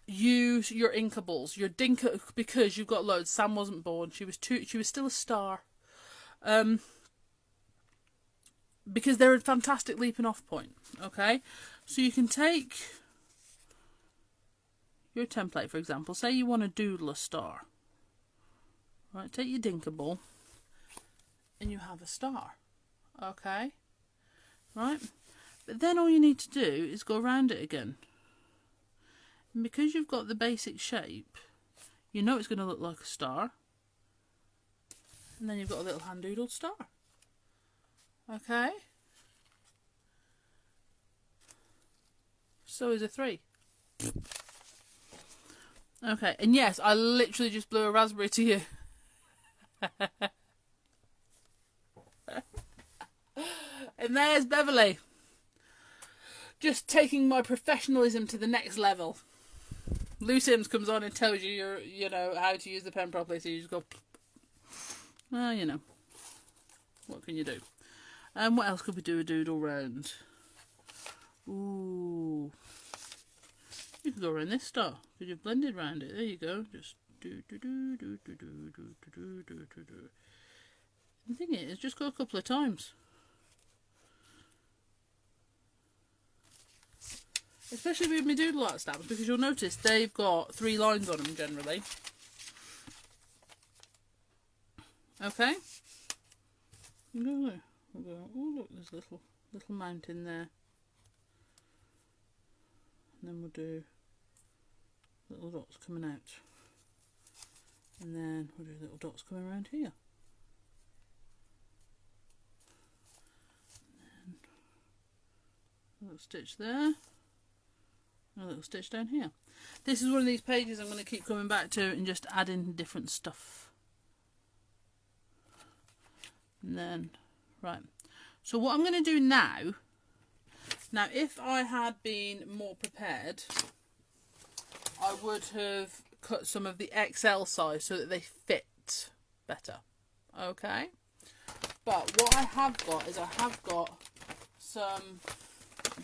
Use your inkables, your dinka, because you've got loads. Sam wasn't born; she was still a star. Because they're a fantastic leaping off point. Okay, so you can take your template, for example. Say you want to doodle a star. Right, take your dinkable, and you have a star. Okay, right. But then all you need to do is go around it again. And because you've got the basic shape, you know it's going to look like a star. And then you've got a little hand doodled star. Okay. So is a 3. Okay, and yes, I literally just blew a raspberry to you. And there's Beverly. Just taking my professionalism to the next level. Lou Sims comes on and tells you you know how to use the pen properly, so you just go. Well, you know, what can you do? What else could we do a doodle round? Ooh, you could go around this star because you've blended around it. There you go. Just do do do do do do do do do do do. The thing is, just go a couple of times. Especially with my doodle art stamps, because you'll notice they've got 3 lines on them generally. Okay. We'll go. Oh look, there's a little mountain there. And then we'll do little dots coming out. And then we'll do little dots coming around here. And then a little stitch there. A little stitch down here. This is one of these pages I'm going to keep coming back to and just add in different stuff. And then, right. So what I'm going to do now, if I had been more prepared, I would have cut some of the XL size so that they fit better. Okay? But what I have got is I have got some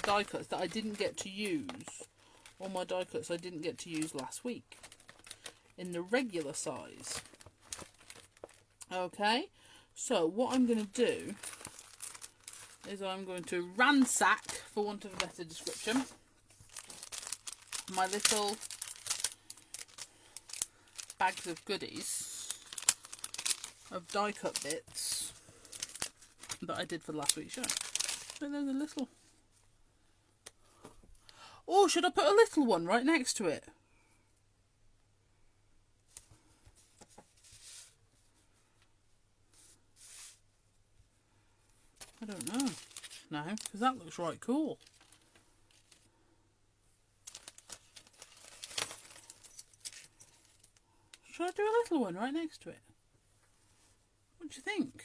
die cuts that I didn't get to use. All my die cuts I didn't get to use last week in the regular size. Okay, so what I'm going to do is I'm going to ransack, for want of a better description, my little bags of goodies of die cut bits that I did for last week's show. But there's a little. Oh, should I put a little one right next to it? I don't know. No, because that looks right cool. Should I do a little one right next to it? What do you think?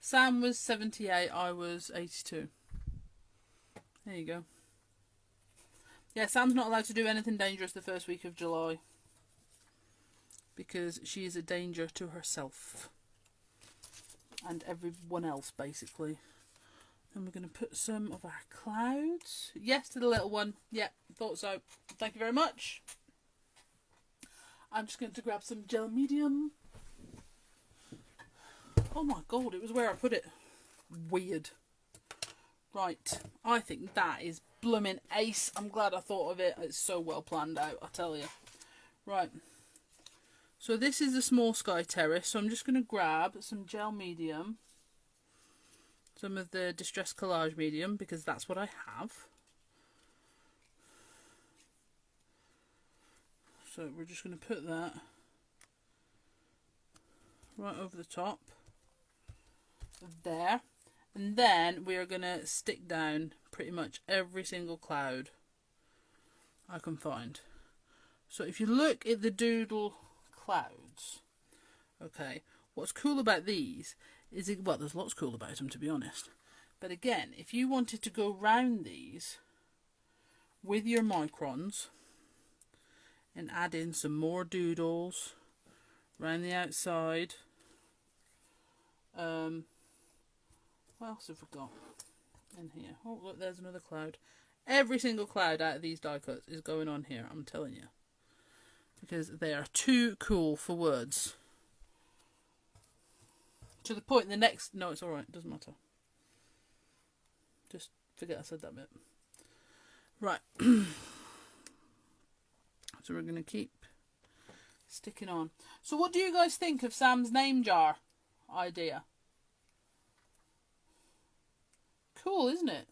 Sam was 78, I was 82. There you go. Yeah, Sam's not allowed to do anything dangerous the first week of July. Because she is a danger to herself. And everyone else, basically. And we're going to put some of our clouds. Yes, to the little one. Yeah, thought so. Thank you very much. I'm just going to grab some gel medium. Oh my god, it was where I put it. Weird. Right, I think that is blooming ace. I'm glad I thought of it. It's so well planned out, I tell you. Right, so this is the small sky terrace. So I'm just going to grab some gel medium. Some of the Distress Collage medium, because that's what I have. So we're just going to put that right over the top. There. And then we are going to stick down pretty much every single cloud I can find. So if you look at the Doodle Clouds, okay, what's cool about these is, well, there's lots cool about them, to be honest. But again, if you wanted to go round these with your microns and add in some more doodles around the outside, what else have we got in here? Oh, look, there's another cloud. Every single cloud out of these die cuts is going on here, I'm telling you. Because they are too cool for words. To the point, the next... No, it's alright, doesn't matter. Just forget I said that bit. Right. So we're going to keep sticking on. So what do you guys think of Sam's name jar idea? Cool, isn't it?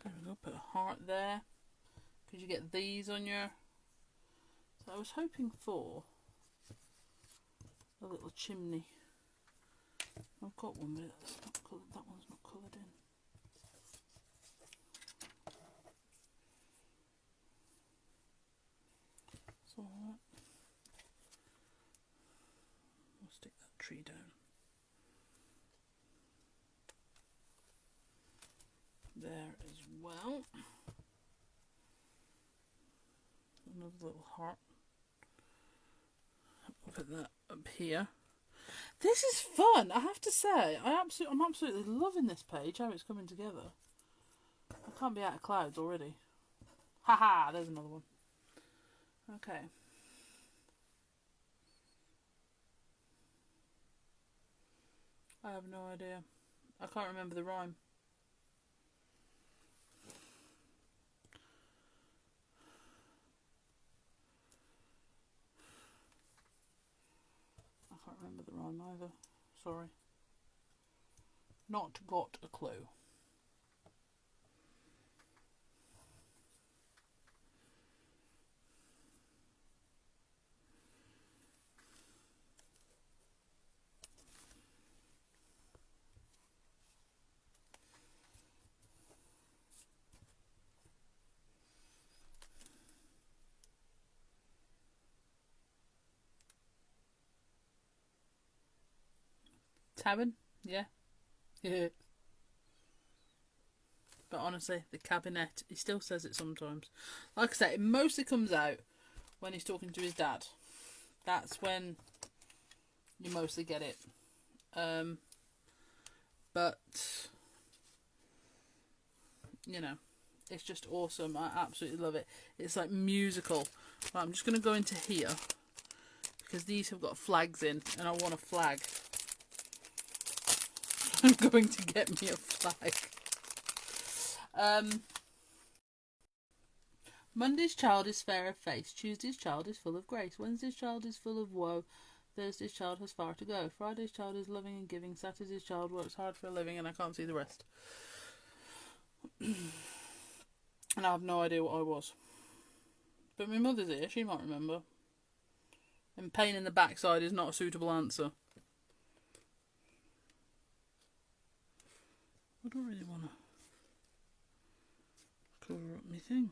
There we go, put a heart there. Could you get these on your... So I was hoping for a little chimney. I've got one, but it's not coloured. That one's not coloured in. It's alright. We'll stick that tree down. There as well. Another little heart. I'll put that up here. This is fun, I have to say. I'm absolutely loving this page, how it's coming together. I can't be out of clouds already. Haha, there's another one. Okay. I have no idea. I can't remember the rhyme. I can't remember the rhyme either. Sorry. Not got a clue. Tavern? Yeah. Yeah. But honestly, the cabinet, he still says it sometimes. Like I say, it mostly comes out when he's talking to his dad. That's when you mostly get it. But, you know, it's just awesome. I absolutely love it. It's like musical. Right, I'm just going to go into here because these have got flags in and I want a flag. I'm going to get me a flag. Monday's child is fair of face. Tuesday's child is full of grace. Wednesday's child is full of woe. Thursday's child has far to go. Friday's child is loving and giving. Saturday's child works hard for a living, and I can't see the rest. And I have no idea what I was. But my mother's here, she might remember. And pain in the backside is not a suitable answer. I don't really want to cover up my thing.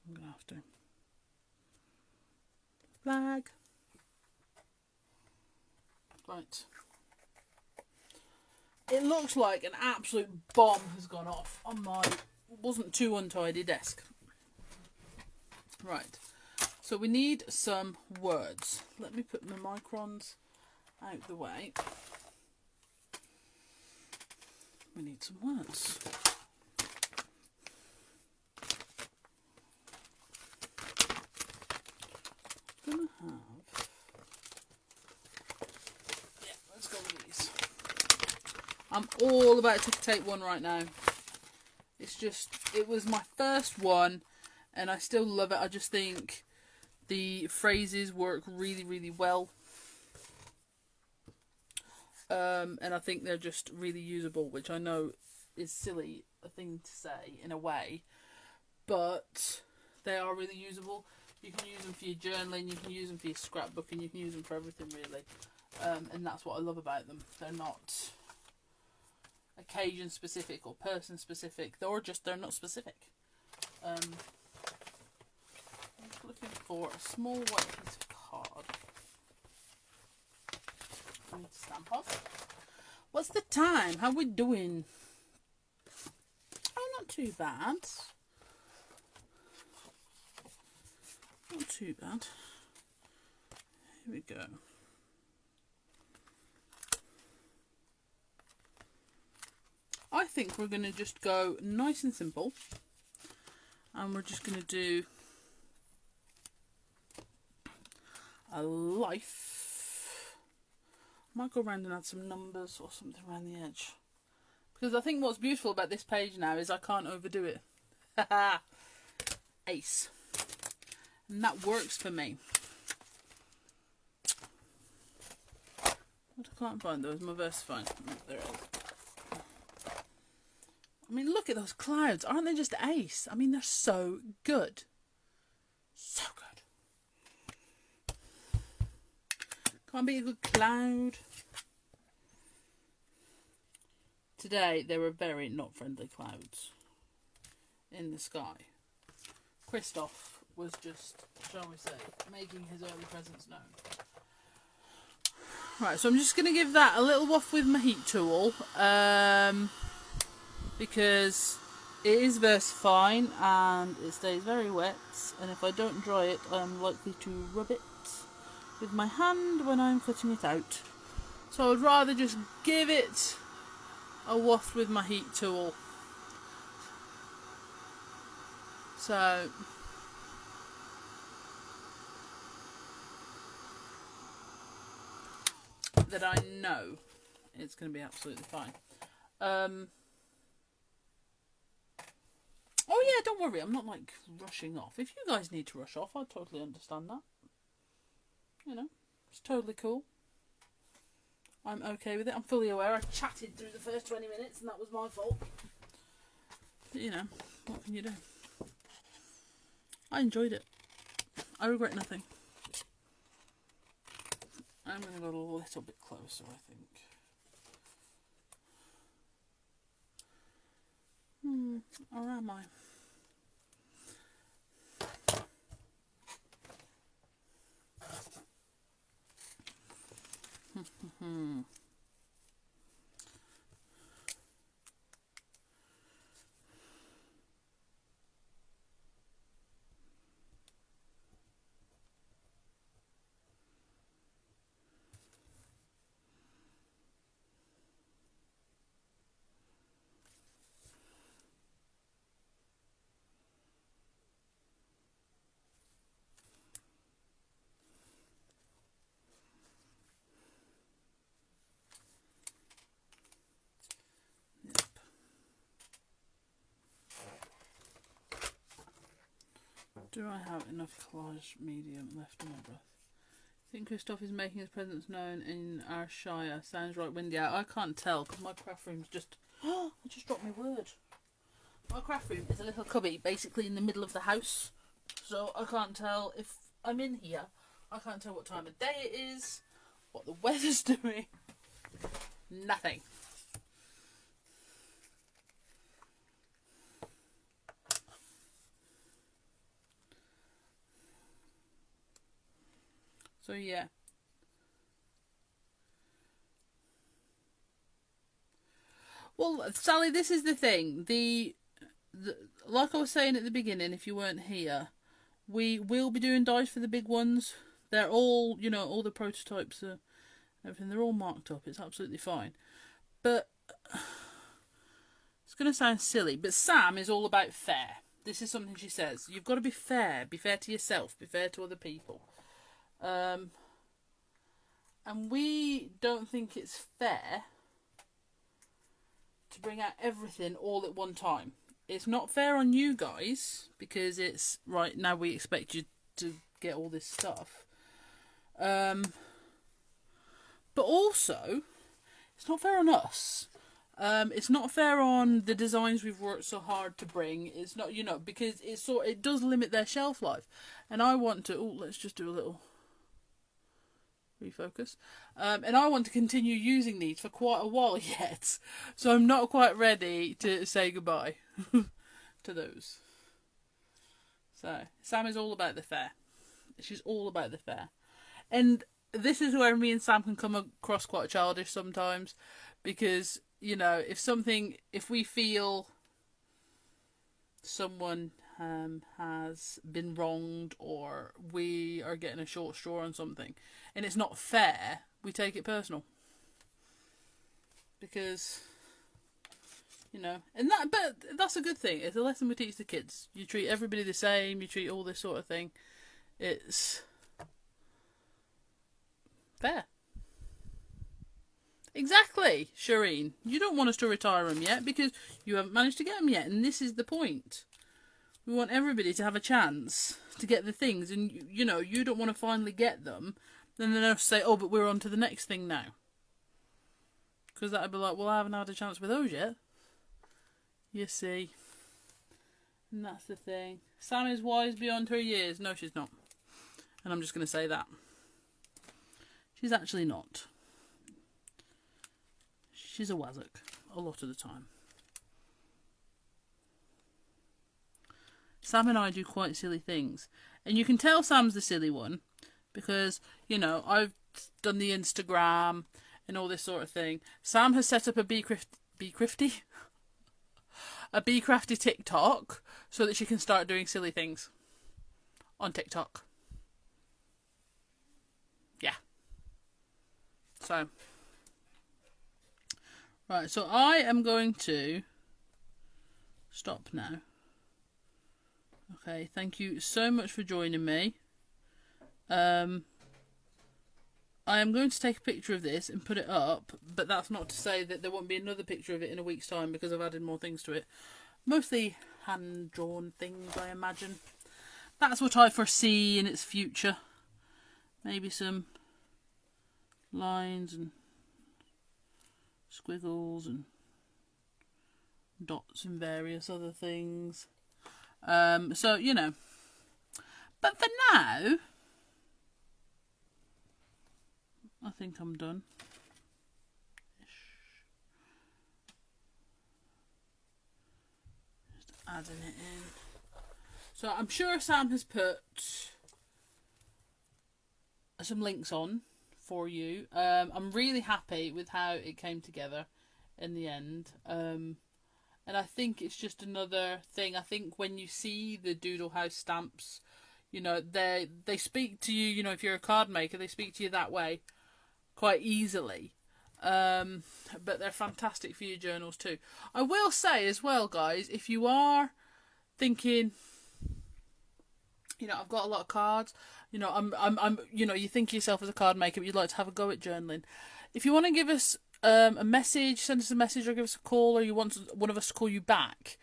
I'm going to have to. Flag. Right. It looks like an absolute bomb has gone off on my wasn't too untidy desk. Right. So we need some words. Let me put my microns out the way. We need some words. Gonna have. Yeah, let's go with these. I'm all about ticker tape 1 right now. It's just, it was my first one, and I still love it. I just think the phrases work really, really well. And I think they're just really usable, which I know is silly a thing to say in a way, but they are really usable. You can use them for your journaling, you can use them for your scrapbooking, you can use them for everything really. And that's what I love about them. They're not occasion specific or person specific, they're not specific. I'm looking for a small white piece of card. I need to stamp off. What's the time? How we doing? Oh, not too bad. Not too bad. Here we go. I think we're going to just go nice and simple. And we're just going to do a life. Might go around and add some numbers or something around the edge. Because I think what's beautiful about this page now is I can't overdo it. Haha. Ace. And that works for me. What I can't find though is my Versifine. Oh, there it is. I mean, look at those clouds. Aren't they just ace? I mean, they're so good. So good. Can't be a good cloud. Today, there were very not friendly clouds in the sky. Christoph was just, shall we say, making his early presence known. Right, so I'm just going to give that a little waft with my heat tool. Because it is Versifine and it stays very wet. And if I don't dry it, I'm likely to rub it with my hand when I'm cutting it out. So I'd rather just give it a waft with my heat tool. So that I know it's going to be absolutely fine. Oh yeah, don't worry, I'm not like rushing off. If you guys need to rush off, I totally understand that. You know, it's totally cool. I'm okay with it. I'm fully aware I chatted through the first 20 minutes and that was my fault. But you know, what can you do? I enjoyed it. I regret nothing. I'm going to go a little bit closer, I think. Or am I? Do I have enough collage medium left in my breath? I think Christoph is making his presence known in our shire. Sounds right windy out. I can't tell because my craft room's just... I just dropped my word. My craft room is a little cubby basically in the middle of the house. So I can't tell if I'm in here. I can't tell what time of day it is, what the weather's doing. Nothing. So yeah. Well, Sally, this is the thing. The like I was saying at the beginning, if you weren't here, we will be doing dies for the big ones. They're all, you know, all the prototypes are everything. They're all marked up. It's absolutely fine. But going to sound silly, but Sam is all about fair. This is something she says. You've got to be fair. Be fair to yourself. Be fair to other people. And we don't think it's fair to bring out everything all at one time. It's not fair on you guys, because it's, right, now we expect you to get all this stuff. But also, it's not fair on us. It's not fair on the designs we've worked so hard to bring. It's not, you know, because it does limit their shelf life. And I want to, let's just do a little refocus. And I want to continue using these for quite a while yet. So I'm not quite ready to say goodbye to those. So Sam is all about the fair. She's all about the fair. And this is where me and Sam can come across quite childish sometimes, because, you know, if we feel someone has been wronged, or we are getting a short straw on something and it's not fair, we take it personal. Because, you know, but that's a good thing. It's a lesson we teach the kids. You treat everybody the same, you treat all this sort of thing. It's fair. Exactly, Shireen. You don't want us to retire them yet because you haven't managed to get them yet, and this is the point. We want everybody to have a chance to get the things, and you know, you don't want to finally get them, then they'll say, oh, but we're on to the next thing now. Because that'd be like, well, I haven't had a chance with those yet. You see. And that's the thing. Sam is wise beyond her years. No, she's not. And I'm just going to say that. She's actually not. She's a wazzock a lot of the time. Sam and I do quite silly things. And you can tell Sam's the silly one because, you know, I've done the Instagram and all this sort of thing. Sam has set up a Be Crafty TikTok so that she can start doing silly things on TikTok. Yeah. So, right, so I am going to stop now. Okay, thank you so much for joining me. I am going to take a picture of this and put it up, but that's not to say that there won't be another picture of it in a week's time because I've added more things to it. Mostly hand-drawn things, I imagine. That's what I foresee in its future. Maybe some lines and squiggles and dots and various other things. So, you know. But for now, I think I'm done. Just adding it in. So I'm sure Sam has put some links on for you. I'm really happy with how it came together in the end. And I think it's just another thing. I think when you see the Doodle House stamps, you know, they speak to you, you know, if you're a card maker, they speak to you that way quite easily. But they're fantastic for your journals too. I will say as well, guys, if you are thinking, you know, I've got a lot of cards, you know, I'm you know, you think of yourself as a card maker, but you'd like to have a go at journaling. If you want to give us a message, send us a message or give us a call, or you want one of us to call you back,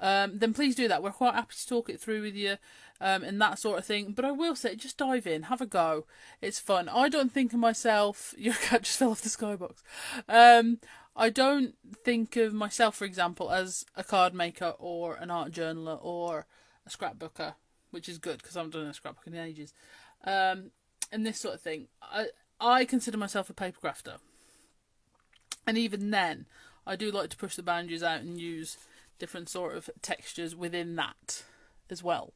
then please do that. We're quite happy to talk it through with you and that sort of thing. But I will say, just dive in, have a go. It's fun. I don't think of myself... Your cat just fell off the skybox. I don't think of myself, for example, as a card maker or an art journaler or a scrapbooker, which is good because I haven't done a scrapbook in ages. And this sort of thing. I consider myself a paper crafter. And even then, I do like to push the boundaries out and use different sort of textures within that as well.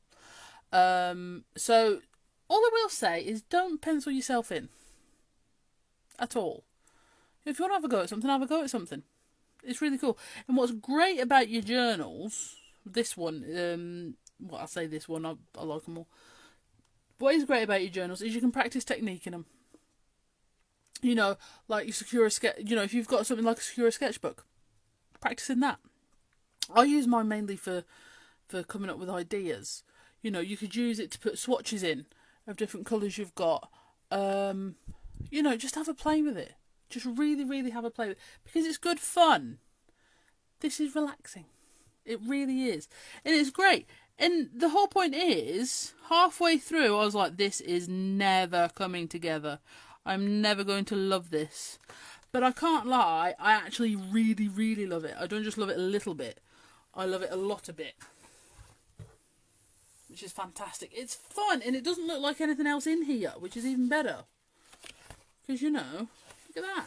So, all I will say is don't pencil yourself in. At all. If you want to have a go at something, have a go at something. It's really cool. And what's great about your journals, this one, well, I'll say this one, I like them all. What is great about your journals is you can practice technique in them. You know, like you secure a sketch. You know, if you've got something like a secure sketchbook, practice in that. I use mine mainly for coming up with ideas. You know, you could use it to put swatches in of different colours you've got. You know, just have a play with it. Just really, really have a play with it. Because it's good fun. This is relaxing. It really is. And it's great. And the whole point is, halfway through, I was like, this is never coming together. I'm never going to love this. But I can't lie, I actually really, really love it. I don't just love it a little bit. I love it a lot a bit. Which is fantastic. It's fun, and it doesn't look like anything else in here, which is even better. Because, you know, look at that.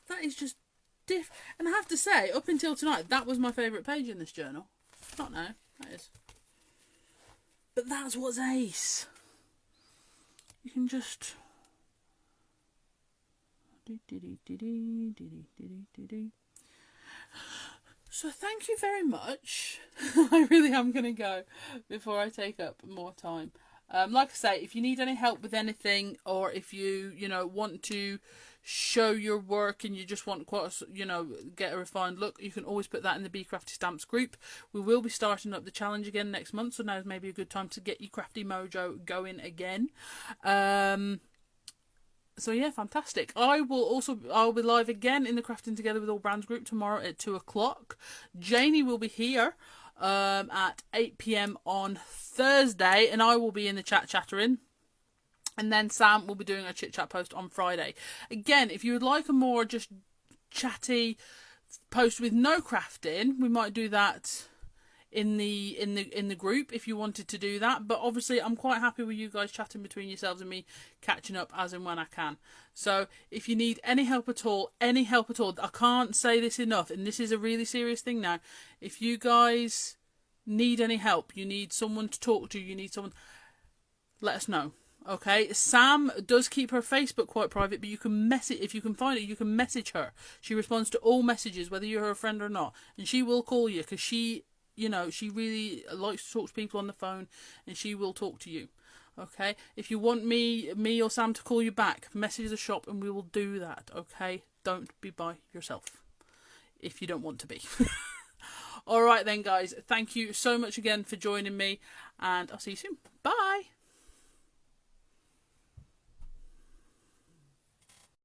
That is just different. And I have to say, up until tonight, that was my favourite page in this journal. Not now, that is. But that's what's ace. You can just... So thank you very much. I really am going to go before I take up more time. Like I say, if you need any help with anything, or if you want to show your work and you just want get a refined look, you can always put that in the Be Crafty Stamps group. We will be starting up the challenge again next month, so now is maybe a good time to get your crafty mojo going again. So yeah, fantastic. I'll be live again in the Crafting Together with All Brands group tomorrow at 2 o'clock. Janie will be here at 8 PM on Thursday, and I will be in the chattering. And then Sam will be doing a chit chat post on Friday. Again, if you would like a more just chatty post with no crafting, we might do that in the group if you wanted to do that. But obviously I'm quite happy with you guys chatting between yourselves and me catching up as and when I can. So if you need any help at all, I can't say this enough, and this is a really serious thing now. If you guys need any help, you need someone to talk to, you need someone, let us know. Okay, Sam does keep her Facebook quite private, but you can message, if you can find it, you can message her. She responds to all messages, whether you're her friend or not, and she will call you, because she really likes to talk to people on the phone, and she will talk to you. Okay, if you want me or Sam to call you back, message the shop and we will do that. Okay, don't be by yourself if you don't want to be. All right then, guys, thank you so much again for joining me, and I'll see you soon. Bye.